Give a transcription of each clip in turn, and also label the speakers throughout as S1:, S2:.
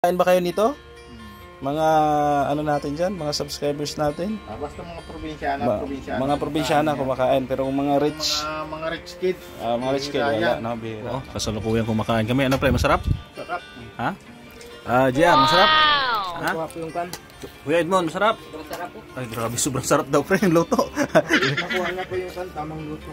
S1: Kain ba kayo nito? Mga ano natin dyan, mga subscribers natin?
S2: Basta mga probinsyana,
S1: mga probinsyana kumakain, pero kung mga rich,
S2: mga rich kid,
S1: mga rich kid, wala na, bihira. Kasalukuyan kumakain kami. Ano pre, masarap?
S2: Sarap.
S1: Ha? Gian, masarap? Ha?
S2: Masarap yung kan.
S1: Kuya Edmond, masarap?
S2: Masarap po.
S1: Ay, grabe, sobrang sarap daw pre, yung luto.
S2: Nakuha na po yung kan, tamang luto.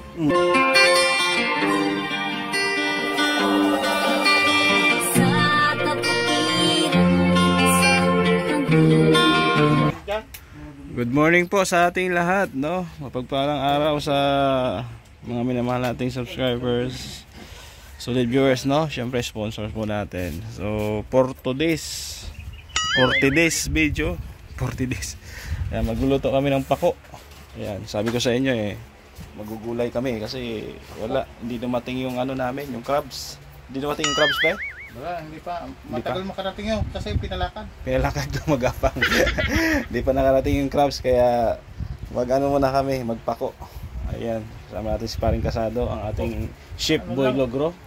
S1: Good morning po sa ating lahat, no? Mapagpalang araw sa mga minamahal nating subscribers, solid viewers, no? Syempre sponsors po natin. So, for today's 40 days video, 40 days. Ayan, magluluto kami ng pako. Ayan, sabi ko sa inyo magugulay kami kasi wala, hindi dumating yung ano namin, yung crabs. Hindi dumating yung crabs pa eh.
S2: Wala, hindi pa. Matagal makarating yun kasi pinalakad.
S1: Pinalakad ko magapang. Hindi pa nakarating yung crabs kaya mag-ano muna kami, magpako. Ayan, kasama natin si Paring Kasado, ang ating chef boy logro.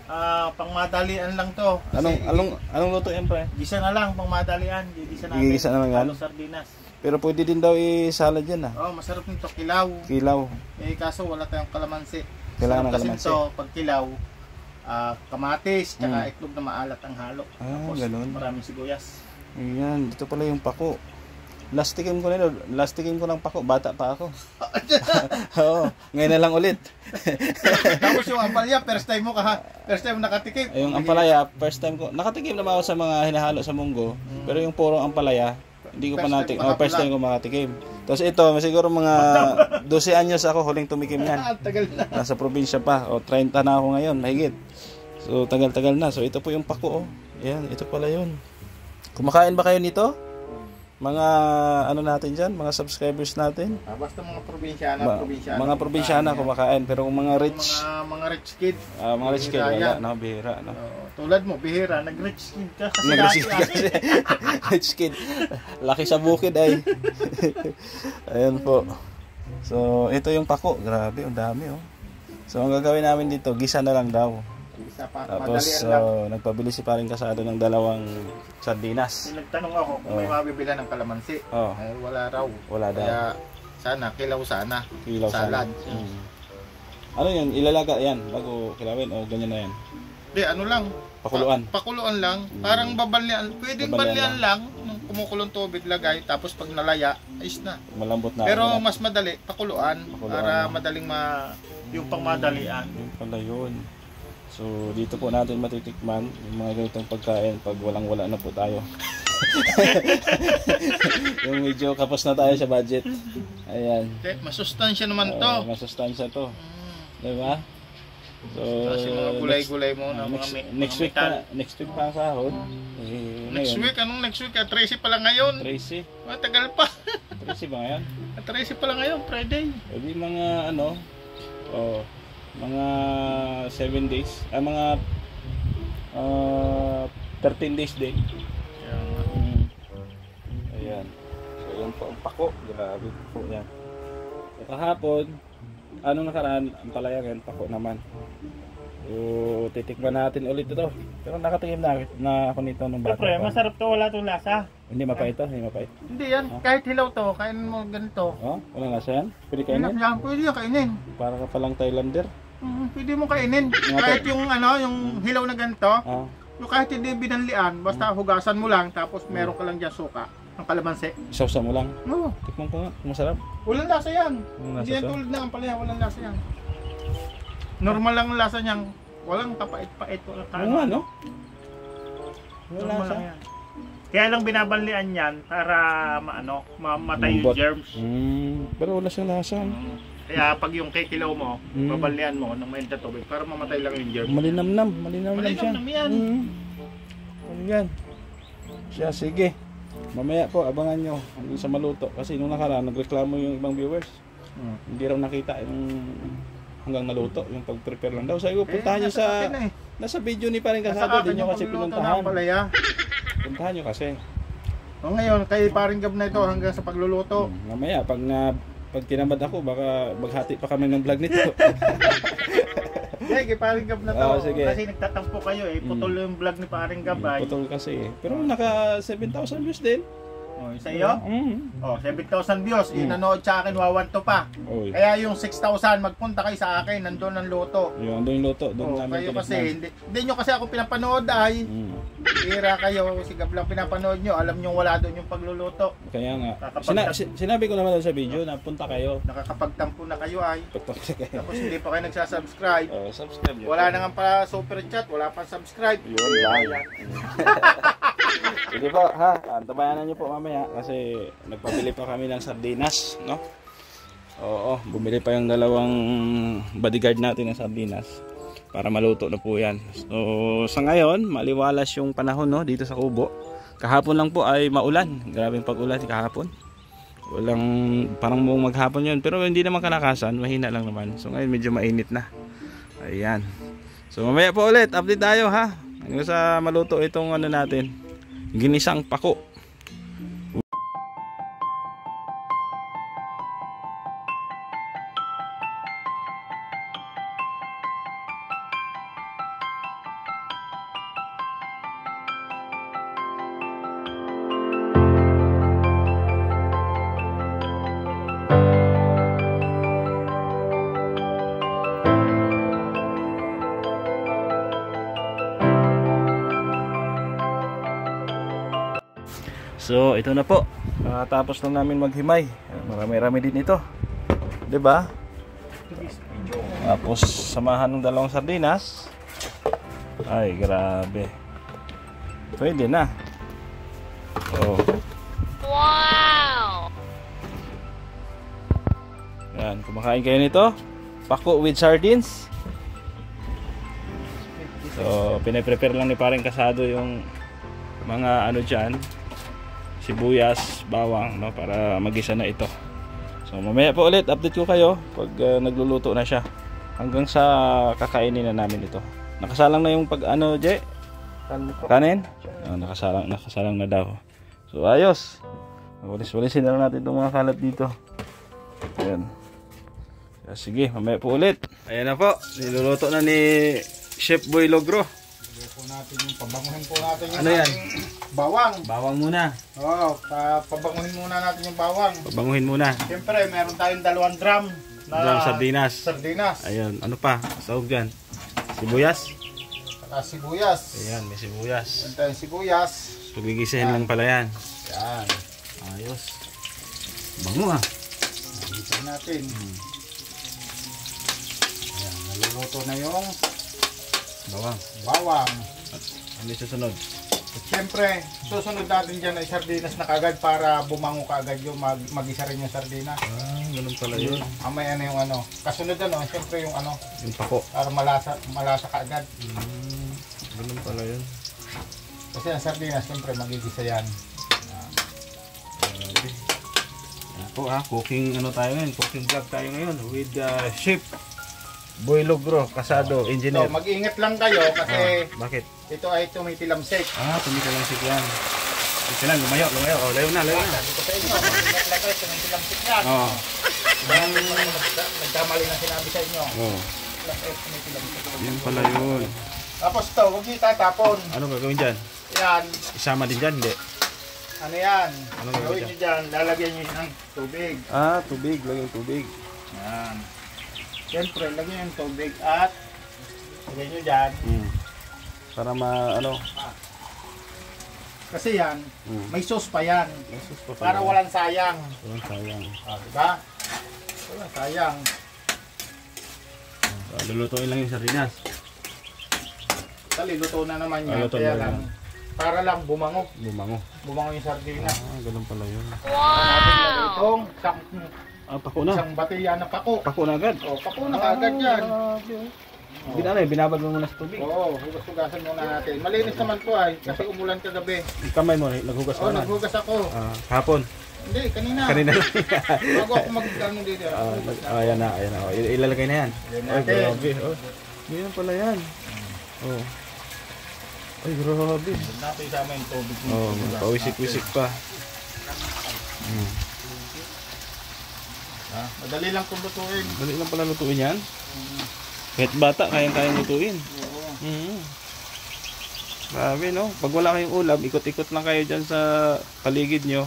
S2: Pangmadalian lang to.
S1: Anong luto yan pre?
S2: Gisa na lang, pangmadalian. Gisa natin.
S1: Gigisa naman yan?
S2: Sardinas.
S1: Pero pwede din daw i-salad yan
S2: Masarap nito, kilaw.
S1: Kilaw.
S2: Kaso wala tayong kalamansi.
S1: Kailangan ng
S2: kasi
S1: kalamansi.
S2: ito, pag kilaw, kamatis, tsaka itlog na maalat ang halo. Tapos
S1: ganun.
S2: maraming sibuyas.
S1: Ayan, dito pala yung pako. Lastikin ko ng pako, bata pa ako. Oo, ngayon na lang ulit.
S2: Tapos yung ampalaya, first time mo nakatikim.
S1: Yung ampalaya, first time ko. Nakatikim naman ako sa mga hinahalo sa munggo. Pero yung puro ampalaya, hindi ko pa natin. First time ko makatikim. Tapos ito, siguro mga 12 anyos ako huling tumikim yan.
S2: Tagal na.
S1: Nasa probinsya pa. 30 na ako ngayon, mahigit. So, tagal-tagal na. So, ito po yung pako. Ayan, ito pala yun. Kumakain ba kayo nito? Mga ano natin dyan, mga subscribers natin?
S2: Basta mga probinsyana,
S1: mga probinsyana kumakain, pero kung mga rich,
S2: mga rich kid,
S1: mga rich kid, wala na, bihira, no?
S2: Tulad mo, bihira, nag-rich kid ka kasi
S1: rich kid, laki sa bukid ay. Ayan po. So, ito yung pako, grabe, ang dami So, ang gagawin namin dito, gisa na lang daw. Tapos nagpabili si Paring Kasado ng 2 sardinas.
S2: Nagtanong ako kung may mabibila ng kalamansi. Wala raw.
S1: Wala daw.
S2: Kaya sana, kilaw salad.
S1: Ano yun? Ilalaga yan bago kilawin o ganyan na yan?
S2: Hindi, ano lang.
S1: Pakuluan.
S2: Pakuluan lang. Parang babalyan. Pwedeng balyan lang. Nung kumukulong tubig lagay. Tapos pag nalaya, ayos na.
S1: Malambot na.
S2: Pero mas madali, pakuluan. Para madaling yung pangmadalian.
S1: Yung pala yun. So dito po natin matitikman yung mga ganitong pagkain pag walang-wala na po tayo. Yung medyo kapos na tayo sa budget. Ayan.
S2: Masustansya naman to.
S1: Masustansya to. Diba? So,
S2: kasi mga gulay-gulay mo na
S1: next week pa ang sahod.
S2: Next week? Anong next week? 13 pa lang ngayon.
S1: 13?
S2: Tagal pa.
S1: 13 ba ngayon?
S2: 13 pa lang ngayon, Friday.
S1: Hindi mga mga 7 days, mga 13 days din. Ayan. So yan po ang pako, grabe po yan. So kahapon, anong nakaraan, ang palaya ngayon, pako naman. So titikman natin ulit ito. Pero nakatikim na ako nito nung bata.
S2: Siyempre, masarap to, wala itong lasa.
S1: Hindi mapait to, hindi mapait.
S2: Hindi yan, kahit hilaw to, kainin mo ganito.
S1: Walang lasa yan? Pwede kainin?
S2: Pwede yan kainin.
S1: Para ka palang Thailander.
S2: Pwede mo kainin. Kahit yung yung hilaw na ganito, kahit hindi binanlian, basta hugasan mo lang, tapos meron ka lang dyan suka, ang kalamansi.
S1: Isawsa mo lang? Oo. Tikman ko nga, masarap.
S2: Walang lasa yan. Hindi yan tulad na ampalaya, walang lasa yan. Normal lang ang lasa niyang, walang kapait-pait, walang
S1: kaano. Oo nga, no?
S2: Walang lasa. Kaya lang binabanlian yan para mamatay yung germs.
S1: Pero wala siyang lasa.
S2: Kaya pag yung kikilaw mo, babalyan mo ng mainit na tubig para mamatay lang yung germs.
S1: Malinamnam siya.
S2: Malinamnam yan.
S1: Yan. Siya, sige. Mamaya po, abangan nyo hanggang sa maluto. Kasi nung nakaraan, nagreklamo yung ibang viewers. Hindi raw nakita yung hanggang naluto, yung pag-prepare lang daw. Sabi ko, puntahan nyo sa nasa video ni Paring Kasado. Hindi nyo kasi pinuntahan. Puntahan nyo kasi.
S2: Ngayon, kay Paring Gab na ito hanggang sa pagluluto.
S1: Mamaya, pag tinamad ako, baka maghati pa kami ng vlog nito.
S2: Sige, paring Gab na to.
S1: Sige.
S2: Kasi nagtatampo kayo eh. Putol yung vlog ni paring Gab ay.
S1: Putol kasi eh. Pero naka 7,000 views din.
S2: Oh, sa iyo? Oh, 7,000 views. Inanood sa akin, wawanto pa.
S1: Oy.
S2: Kaya yung 6,000, magpunta kayo sa akin. Nandun ang luto.
S1: Yung doon luto, doon
S2: Oh,
S1: namin
S2: kayo kasi,
S1: tinikman.
S2: hindi nyo kasi ako pinapanood ay. Bira kayo, si Gab lang pinapanood nyo. Alam nyo wala doon yung pagluluto.
S1: Kaya nga.
S2: Kakapag-
S1: Sinabi ko naman sa video na punta kayo.
S2: Nakakapagtampo na kayo ay.
S1: Punta kayo.
S2: Tapos hindi pa kayo nagsasubscribe.
S1: Oh, subscribe nyo.
S2: Wala na nga pa super chat, wala pa subscribe.
S1: Yun lang. Sige po, ha? Antabayanan nyo po mamaya kasi nagpabili pa kami ng sardinas, no? Oo, bumili pa yung dalawang bodyguard natin ng sardinas para maluto na po yan. So, sa ngayon, maliwalas yung panahon, no? Dito sa Kubo. Kahapon lang po ay maulan. Grabeng pag-ulan kahapon. Walang, parang buong maghapon yun. Pero hindi naman kalakasan, mahina lang naman. So, ngayon medyo mainit na. Ayan. So, mamaya po ulit, update tayo, ha? Hanggang sa maluto itong ano natin, ginisang pako. So, ito na po. Tapos lang namin maghimay. Marami-rami din ito. 'Di ba? Tapos samahan ng dalawang sardinas. Ay, grabe. Pwede na. Oh.
S3: Wow!
S1: Yan, kumakain kayo nito. Pako with sardines. So, pinaprepare lang ni Pareng Kasado yung mga ano dyan, sibuyas, bawang, no, para magisa na ito. So mamaya po ulit update ko kayo pag nagluluto na siya. Hanggang sa kakainin na namin ito. Nakasalang na yung pag ano, Je? Kanin? Oh, nakasalang na daw. So ayos. Walis-walisin na lang natin itong mga kalat dito. Ayan. Sige, mamaya po ulit. Ayan na po. Niluluto na ni Chef Boy Logro.
S2: Po natin yung pabanguhin po natin yung
S1: Ano yan?
S2: ating bawang.
S1: Bawang muna.
S2: Oo, pabanguhin muna natin yung bawang.
S1: Pabanguhin muna.
S2: Siyempre, meron tayong 2 drum na
S1: Drum sardinas.
S2: sardinas.
S1: Ayun, ano pa? Sahog dyan. Sibuyas.
S2: Saka sibuyas.
S1: Ayan, may sibuyas.
S2: Meron tayong sibuyas.
S1: Pagigisahin lang pala yan.
S2: Yan.
S1: Ayos. Bango ah.
S2: Gisahin natin. Ayan, naluluto na yung
S1: Bawang.
S2: bawang.
S1: Ano yung susunod?
S2: At siyempre, susunod natin dyan ay sardinas na kagad para bumango kagad yung mag-isa rin yung sardinas.
S1: Ah, ganun pala yun.
S2: Amaya na yung ano. Kasunod ano, siyempre yung ano,
S1: Yung pako.
S2: para malasa kaagad.
S1: Ganun pala yun.
S2: Kasi ang sardinas, siyempre magigisa yan.
S1: Grabe. Yan po ah, cooking ano tayo ngayon. Cooking vlog tayo ngayon with Chef Boy Logro, Kasado,
S2: So,
S1: engineer.
S2: mag-ingat lang kayo kasi
S1: Bakit?
S2: ito ay tumitilamsik.
S1: Tumika lang si Kian. Sige lang, lumayo. Oh, layo na.
S2: Sabi ko sa inyo, mag-ingat lang kayo, tumitilamsik yan.
S1: Oh.
S2: Nagkamali na sinabi sa inyo.
S1: Oh.
S2: Tumitilamsik.
S1: Yun pala yun.
S2: Tapos ito, huwag niyo itatapon.
S1: Ano gagawin dyan?
S2: Yan.
S1: Isama din dyan, hindi?
S2: Ano yan?
S1: Anong gagawin
S2: Gawin niyo dyan, lalagyan niyo ng tubig.
S1: Tubig. Lagyan tubig.
S2: Yan. Siyempre, lagyan yung tubig at lagyan nyo dyan.
S1: Para ano?
S2: Kasi yan, may sauce pa yan.
S1: Para
S2: Para walang sayang.
S1: walang sayang.
S2: Diba? Walang sayang.
S1: Lulutuin lang yung sardinas.
S2: Luto na naman yan.
S1: Luto
S2: Kaya
S1: na
S2: lang, para lang bumango.
S1: Bumango.
S2: Yung sardinas.
S1: Ganun pala yun.
S2: Itong
S1: Pako na.
S2: isang batiya na pako.
S1: Pako na agad.
S2: O, pako na kagad yan.
S1: Binabad mo muna sa tubig.
S2: Oo, hugas-hugasan muna natin. Malinis naman po ay, kasi umulan kagabi.
S1: Yung kamay mo, naghugas
S2: Oo,
S1: ka na.
S2: naghugas ako.
S1: Hapon.
S2: Hindi, kanina.
S1: Kanina lang.
S2: Bago ako mag-ano dito.
S1: Ayan na. Ilalagay na yan.
S2: Yan
S1: Ay,
S2: natin.
S1: grabe. Ganyan pala yan. Ay, grabe.
S2: Natin isama yung tubig.
S1: Pawisik-wisik pa.
S2: Madali lang kung lutuin.
S1: Dali lang pala lutuin yan. Kahit bata, kayang-kayang lutuin.
S2: Oo.
S1: Grabe, no? Pag wala kayong ulam, ikot-ikot lang kayo dyan sa paligid nyo.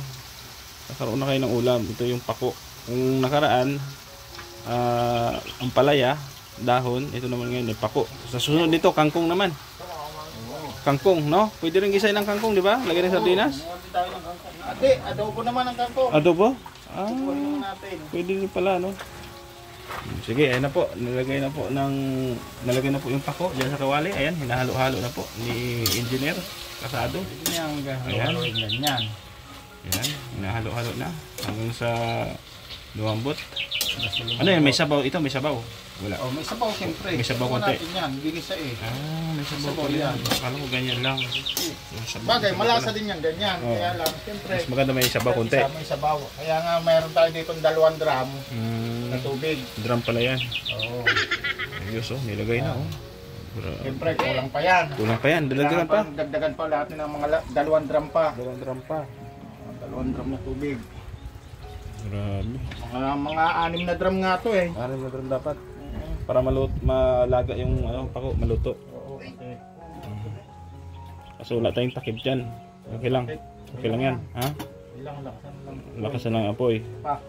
S1: Nakaroon na kayo ng ulam. Ito yung pako. Kung nakaraan, ang palaya, dahon, ito naman ngayon, pako. Sa susunod nito, kangkong naman. Kangkong, no? Pwede rin gisay ng kangkong, di ba? Lagyan ng sardinas.
S2: Ate, adobo naman ang kangkong.
S1: Adobo?
S2: Kunin natin.
S1: Pwede rin pala, no? Sige, ayan na po. Nalagay na po yung pako diyan sa kawali. Ayan, hinahalo-halo na po ni engineer Kasado. Ayan, ganyan. Ayan, hinahalo-halo na hanggang sa lumambot. Ano yan, may sabaw ito, may sabaw. Wala.
S2: Oh, may sabaw siyempre.
S1: May sabaw konti.
S2: Yan, ginisa eh.
S1: May sabaw yan. Akala ko ganyan lang.
S2: Bagay, malasa din yan, ganyan. Kaya lang, siyempre.
S1: Mas maganda may sabaw konti.
S2: May sabaw. Kaya nga, mayroon tayo dito 2 drum na tubig.
S1: Drum pala yan.
S2: Oo.
S1: Ayos, nilagay na,
S2: Siyempre, kulang pa yan.
S1: Kulang pa yan, dagdagan pa.
S2: Dagdagan pa lahat ng mga 2 drum pa.
S1: 2 drum pa.
S2: 2 drum na tubig.
S1: Grabe.
S2: Mga 6 na drum nga to eh.
S1: 6 na drum dapat. Para malaga yung pako, maluto.
S2: Oo, okay.
S1: Kaso wala tayong takip dyan. Okay lang. Okay lang yan. Ha?
S2: Ilang lang.
S1: Lakasan ng apoy.
S2: Pa.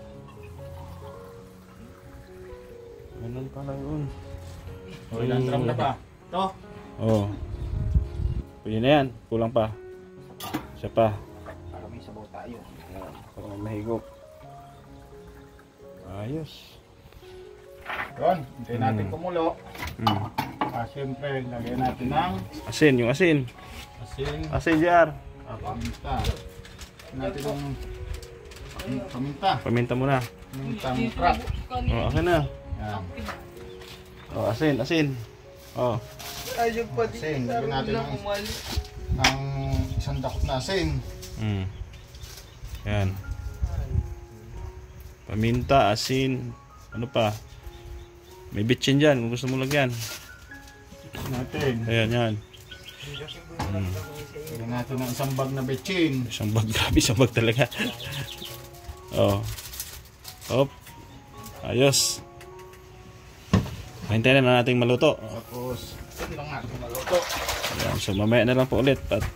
S1: Ganun pala yun.
S2: O, ilang drum na ba? Ito.
S1: Oo. Pwede na yan. Kulang pa. Isa pa.
S2: Para may sabaw tayo.
S1: Para mahigop. Ayos.
S2: Yun, hintayin natin kumulo. Siyempre, lagyan natin ng
S1: Asin, yung asin.
S2: asin.
S1: Asin, JR.
S2: Paminta. Natin yung paminta.
S1: Paminta muna.
S2: Pamintang crack.
S1: Akin na.
S2: Yan.
S1: Asin, asin.
S2: Asin, lagyan natin ng isang dakot na asin.
S1: Yan. Paminta, asin. Ano pa? May bitchin dyan kung gusto mo lagyan.
S2: Natin.
S1: Ayan, yan.
S2: Lagyan natin ng isang bag na betchin.
S1: Isang bag, grabe, isang bag talaga. Hop. Ayos. Hintayin na natin maluto.
S2: Tapos, ito lang natin maluto.
S1: Ayan, so mamaya na lang po ulit. At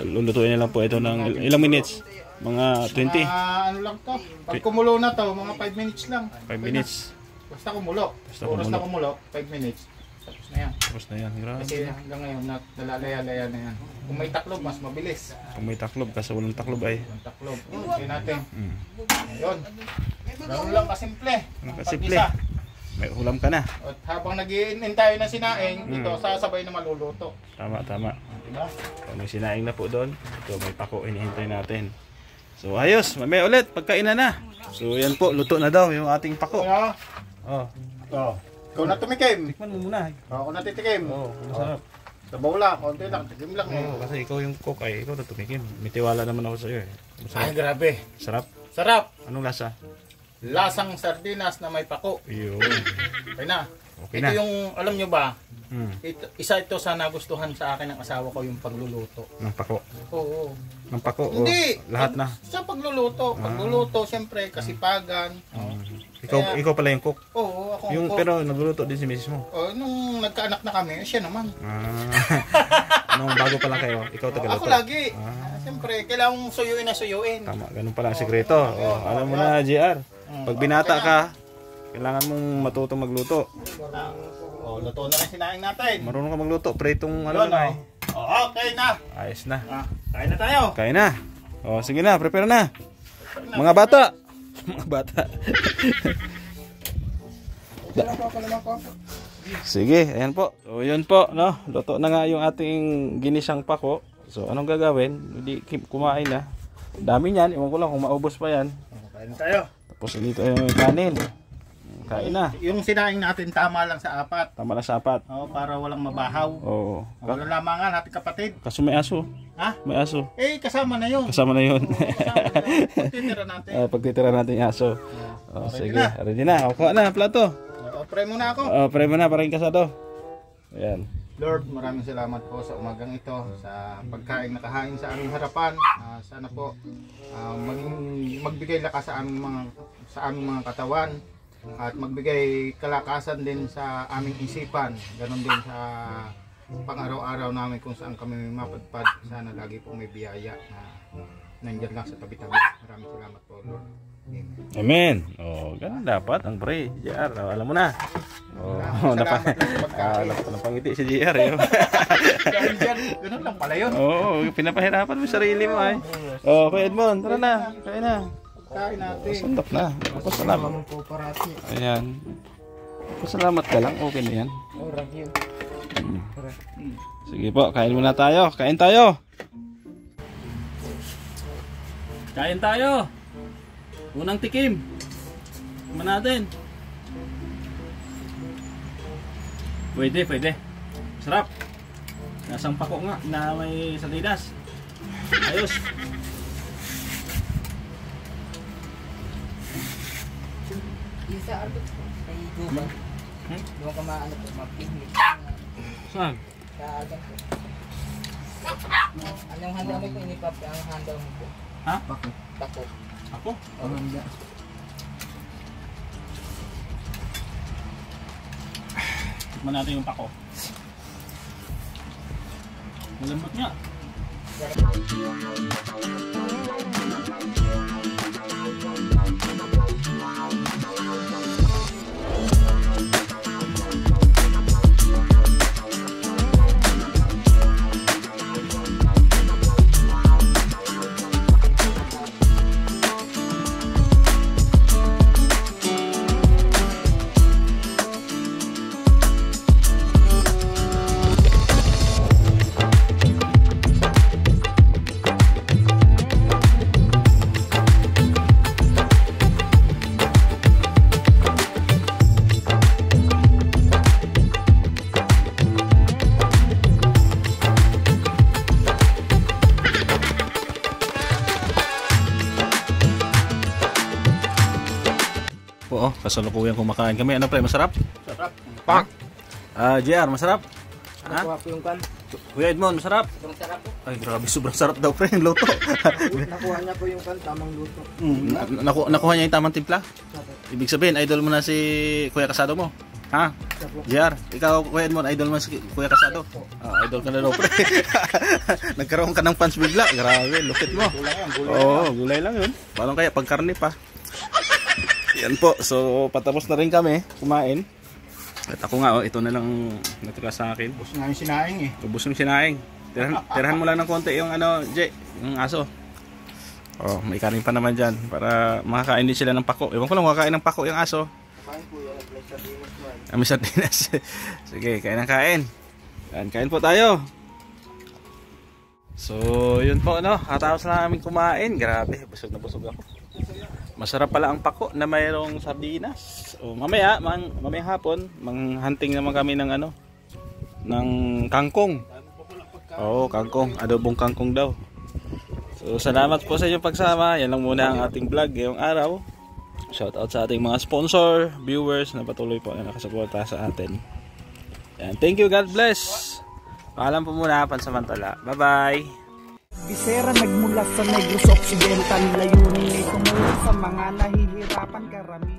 S1: lulutuin na lang po ito ng ilang minutes? Mga 20?
S2: Ano lang to. Pag kumulo na to, mga 5 minutes lang.
S1: 5 minutes.
S2: Basta kumulo. Oras na kumulo, 5 minutes. Tapos na yan.
S1: Tapos na yan. Grabe.
S2: Kasi hanggang ngayon, nalalaya-laya na yan. Kung may taklob, mas mabilis.
S1: Kung may taklob, kasi walang taklob ay.
S2: Ang taklob. Kasi natin. Yun. Ganun lang kasimple.
S1: Kasimple. May ulam ka na.
S2: At habang nag-iintay tayo ng sinaing, ito sasabay na maluluto.
S1: Tama, tama.
S2: Diba?
S1: Pag may sinaing na po doon, ito may pako, hinihintay natin. So ayos, mamaya ulit, pagkainan na. So yan po, luto na daw yung ating pako.
S2: Kaya,
S1: Oh.
S2: ikaw na tumikim.
S1: Tikman mo muna.
S2: Ako na titikim.
S1: Masarap.
S2: Sabaw lang, konti lang, tikim lang eh.
S1: Kasi ikaw yung cook ay, ikaw na tumikim. May tiwala naman ako sa iyo eh.
S2: Ay, grabe.
S1: Sarap.
S2: Sarap.
S1: Anong lasa?
S2: Lasang sardinas na may pako.
S1: Yun.
S2: Okay na.
S1: Okay
S2: Ito
S1: na.
S2: yung, alam nyo ba, isa ito sa nagustuhan sa akin ng asawa ko, yung pagluluto.
S1: Ng pako.
S2: Oo.
S1: Ng pako.
S2: Hindi.
S1: Lahat na.
S2: Sa pagluluto. Pagluluto, siyempre, kasipagan.
S1: Ikaw pala yung cook.
S2: Oo, ako
S1: Yung,
S2: po.
S1: pero nagluluto din si misis mo.
S2: Nung nagkaanak na kami, siya naman.
S1: Nung bago pa lang kayo, ikaw tagaluto.
S2: Ako lagi. Siyempre, kailangan suyuin na suyuin.
S1: Tama, ganun pala ang sikreto. Alam mo na, JR. Pag binata ka, kailangan mong matutong magluto.
S2: Luto na rin sinaing natin.
S1: Marunong ka magluto. Pritong ano
S2: Yun,
S1: na eh.
S2: Okay na.
S1: Ayos na.
S2: Kain na tayo.
S1: Kain na. Sige na, prepare na. Mga bata. Mga bata. Sige, ayan po. So, yun po, no? Luto na nga yung ating ginisang pako. So, anong gagawin? Hindi kumain na. Dami niyan. Iwan ko lang kung maubos pa yan.
S2: Kain na tayo.
S1: Tapos dito yung kanin. Kain na.
S2: Yung sinaing natin tama lang sa 4.
S1: Tama na sapat.
S2: Para walang mabahaw.
S1: Oo.
S2: Walang lamangan, natin kapatid.
S1: Kaso may aso.
S2: Ha?
S1: May aso.
S2: Kasama na yun.
S1: Kasama na yun.
S2: Pagtitira natin.
S1: Pagtitira natin yung aso.
S2: Ready
S1: Sige, ready na. Kuha na, plato.
S2: Pray muna ako.
S1: Pray mo na para yung kasado. Ayan.
S2: Lord, maraming salamat po sa umagang ito, sa pagkain nakahain sa aming harapan. Sana po magbigay lakas sa aming mga katawan. At magbigay kalakasan din sa aming isipan. Ganon din sa pang-araw-araw namin kung saan kami mapadpad. Sana lagi po may biyaya na nandyan lang sa tabi-tabi. Maraming salamat po, Lord. Amen.
S1: Amen. Oh, ganun dapat ang pre. JR, alam mo na. Oh, napangiti si JR eh.
S2: Ganun lang pala yun.
S1: Oo, pinapahirapan mo sarili mo ay. Oh, Kuya Edmond, tara na. Kain na.
S2: Kain natin.
S1: Sandok na. Pasalamat. Ayan. Pasalamat ka lang, okay na yan. Sige po, kain muna tayo. Kain tayo. Kain tayo. Unang tikim. Tikman natin. Pwede, pwede. Sarap. Nasang pako nga na may sardinas. Ayos.
S3: Isa arto ay guba. Doon ka maano po, mapihlit.
S1: Saan?
S3: Sa agan po. Anong handa mo po inipap? Ang handa mo po?
S1: Ha?
S3: Tako.
S1: Ako?
S3: Handa.
S1: Tikman natin yung pako. Malambot nga. Oo, kasalukuyan kumakain kami. Ano pre, masarap?
S2: Sarap.
S1: Pak. JR, masarap? Ha?
S3: Nakuha po yung kan.
S1: Kuya Edmond, masarap?
S3: Sobrang sarap po.
S1: Ay, grabe, sobrang sarap daw pre, yung luto.
S3: Nakuha niya po yung kan, tamang luto.
S1: Nakuha niya yung tamang timpla? Ibig sabihin, idol mo na si Kuya Kasado mo? Ha? JR, ikaw Kuya Edmond, idol mo si Kuya Kasado? Idol ka na daw pre. Nagkaroon ka ng fans bigla, grabe, lupit mo. Oo, gulay lang yun. Paano kaya, pagkarni pa. Yan po, so patapos na rin kami kumain. At ako nga, ito na lang natira sa akin.
S2: Ubus na yung sinaing eh.
S1: Ubus yung sinaing. Tirahan mo lang ng konti yung ano, Jay, yung aso. Oh, may kanin pa naman dyan para makakain din sila ng pako. Ewan ko lang makakain ng pako yung aso.
S3: Kain po yan, may sardinas mo.
S1: May sardinas. Sige, kain ng kain. Kain po tayo. So, yun po, no? Katapos na namin kumain. Grabe, busog na busog ako. Masarap pala ang pako na mayroong sardinas. O, mamaya hapon, manghunting naman kami ng ano, ng kangkong. Oo, kangkong. Adobong kangkong daw. So, salamat po sa inyong pagsama. Yan lang muna ang ating vlog ngayong araw. Shout out sa ating mga sponsor, viewers na patuloy po na nakasuporta sa atin. And thank you, God bless. Paalam po muna, pansamantala. Bye-bye.
S4: Bisera nagmula sa Negros Occidental, layunin ay tumulong sa mga nahihirapan karamihan.